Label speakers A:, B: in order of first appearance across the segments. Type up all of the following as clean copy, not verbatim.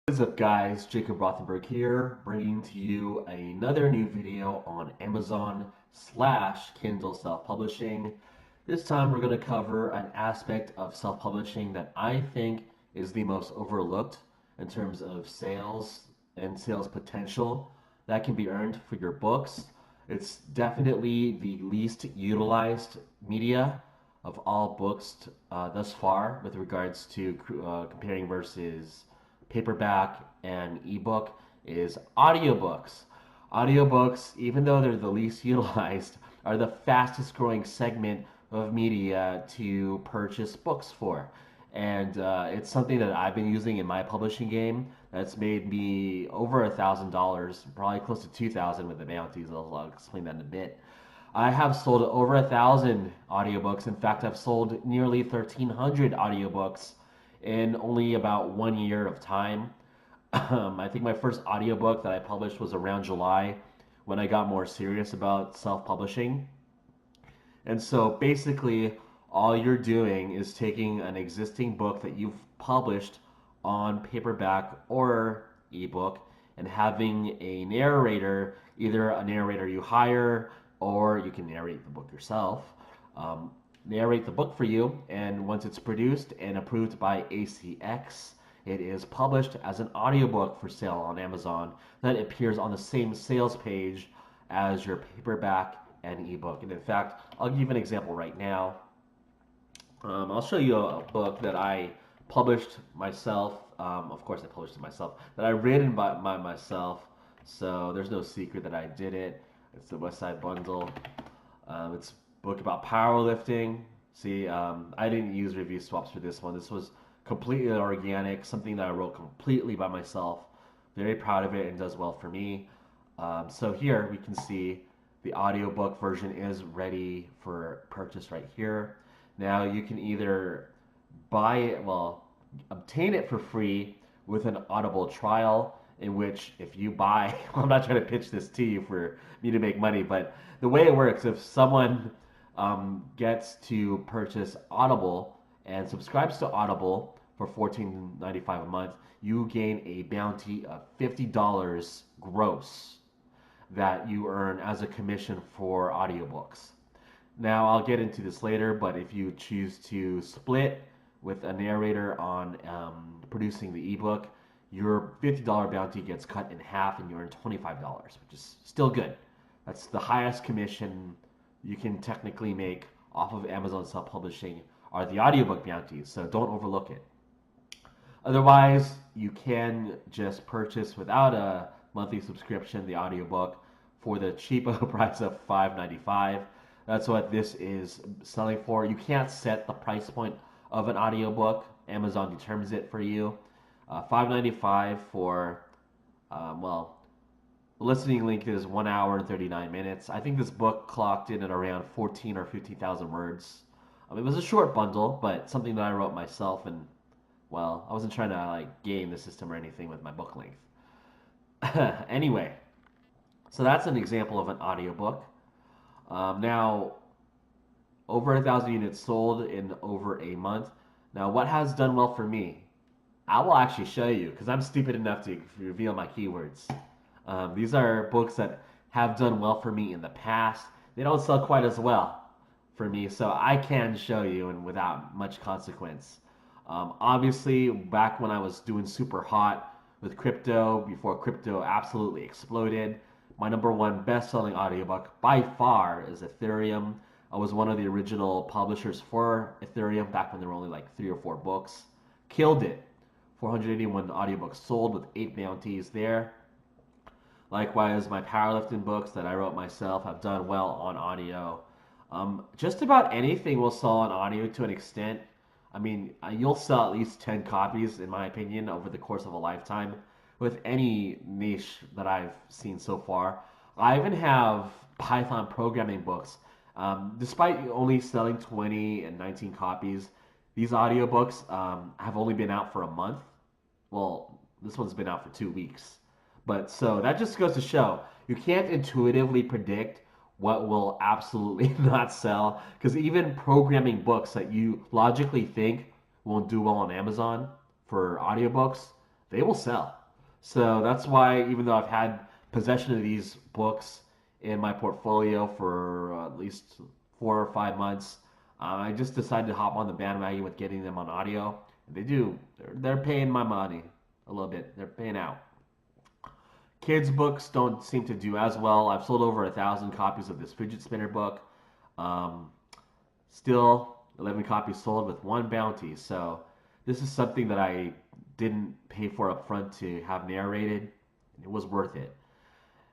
A: What's up guys, Jacob Rothenberg here, bringing to you another new video on Amazon slash Kindle self-publishing. This time we're going to cover an aspect of self-publishing that I think is the most overlooked in terms of sales and sales potential that can be earned for your books. It's definitely the least utilized media of all books thus far with regards to comparing versus paperback and ebook is audiobooks. Audiobooks, even though they're the least utilized, are the fastest growing segment of media to purchase books for. And it's something that I've been using in my publishing game that's made me over $1,000, probably close to 2,000 with the bounties. I'll explain that in a bit. I have sold over 1,000 audiobooks. In fact, I've sold nearly 1,300 audiobooks in only about 1 year of time. I think my first audiobook that I published was around July when I got more serious about self-publishing. And so basically, all you're doing is taking an existing book that you've published on paperback or ebook and having a narrator, either a narrator you hire or you can narrate the book yourself, narrate the book for you. And once it's produced and approved by ACX, it is published as an audiobook for sale on Amazon that appears on the same sales page as your paperback and ebook. And in fact, I'll give you an example right now. I'll show you a book that I published myself. Of course, I published it myself. That I written by myself. So there's no secret that I did it. It's the West Side Bundle. It's a book about powerlifting. See, I didn't use review swaps for this one. This was completely organic, something that I wrote completely by myself. Very proud of it and does well for me. So here we can see the audiobook version is ready for purchase right here. Now you can either buy it, well, obtain it for free with an Audible trial, in which if you buy, I'm not trying to pitch this to you for me to make money, but the way it works, if someone gets to purchase Audible and subscribes to Audible for $14.95 a month, you gain a bounty of $50 gross that you earn as a commission for audiobooks. Now, I'll get into this later, but if you choose to split with a narrator on producing the ebook, your $50 bounty gets cut in half and you earn $25, which is still good. That's the highest commission you can technically make off of Amazon self-publishing are the audiobook bounties, so don't overlook it. Otherwise, you can just purchase without a monthly subscription the audiobook for the cheaper price of $5.95. That's what this is selling for. You can't set the price point of an audiobook. Amazon determines it for you. $5.95 for, well, the listening link is 1 hour and 39 minutes. I think this book clocked in at around 14 or 15,000 words. It was a short bundle, but something that I wrote myself, and, well, I wasn't trying to game the system or anything with my book length. Anyway, so that's an example of an audiobook. Now, over 1,000 units sold in over a month. Now, what has done well for me? I will actually show you because I'm stupid enough to reveal my keywords. These are books that have done well for me in the past. They don't sell quite as well for me, so I can show you and without much consequence. Obviously, back when I was doing super hot with crypto, before crypto absolutely exploded, my number one best-selling audiobook by far is Ethereum. I was one of the original publishers for Ethereum back when there were only like 3 or 4 books. Killed it. 481 audiobooks sold with 8 bounties there. Likewise, my powerlifting books that I wrote myself have done well on audio. Just about anything will sell on audio to an extent. I mean, you'll sell at least 10 copies, in my opinion, over the course of a lifetime with any niche that I've seen so far. I even have Python programming books. Despite only selling 20 and 19 copies, these audiobooks have only been out for a month. Well, this one's been out for 2 weeks. But so that just goes to show you can't intuitively predict what will absolutely not sell, because even programming books that you logically think won't do well on Amazon for audiobooks, they will sell. So that's why, even though I've had possession of these books in my portfolio for at least 4 or 5 months, I just decided to hop on the bandwagon with getting them on audio. They do. They're paying my money a little bit. They're paying out. Kids' books don't seem to do as well. I've sold over 1,000 copies of this fidget spinner book. Um, Still 11 copies sold with one bounty. So this is something that I didn't pay for up front to have narrated. It was worth it.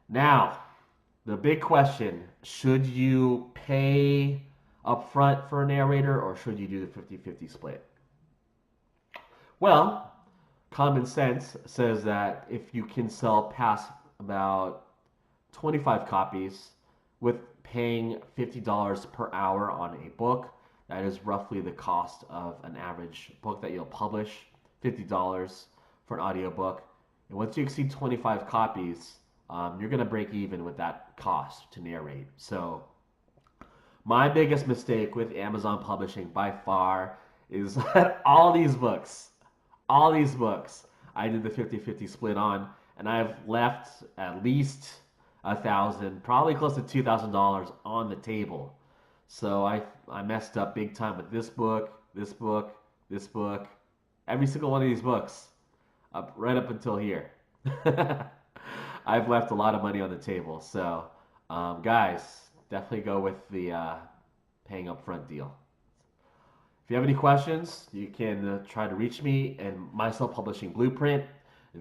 A: Now, the big question, should you pay up front for a narrator or should you do the 50-50 split? Well, common sense says that if you can sell past about 25 copies with paying $50 per hour on a book, that is roughly the cost of an average book that you'll publish, $50 for an audiobook. And once you exceed 25 copies, you're going to break even with that cost to narrate. So my biggest mistake with Amazon publishing by far is that all these books, I did the 50-50 split on, and I've left at least 1,000, probably close to $2,000 on the table. So I messed up big time with this book, this book, this book, every single one of these books, right up until here. I've left a lot of money on the table. So, guys, definitely go with the paying upfront deal. If you have any questions, you can try to reach me in my self-publishing blueprint,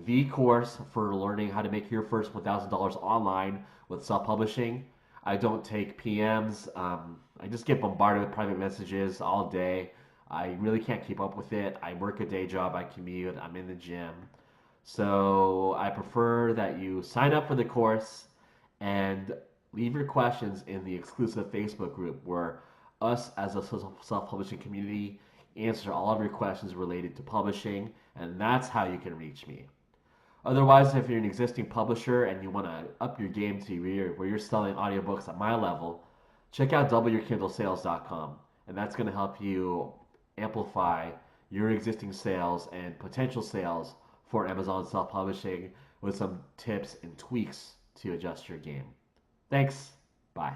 A: the course for learning how to make your first $1,000 online with self-publishing. I don't take PMs. I just get bombarded with private messages all day. I really can't keep up with it. I work a day job. I commute. I'm in the gym. So I prefer that you sign up for the course and leave your questions in the exclusive Facebook group where us as a self-publishing community answer all of your questions related to publishing, and that's how you can reach me. Otherwise, if you're an existing publisher and you want to up your game to where you're selling audiobooks at my level, check out doubleyourkindlesales.com, and that's going to help you amplify your existing sales and potential sales for Amazon self-publishing with some tips and tweaks to adjust your game. Thanks. Bye.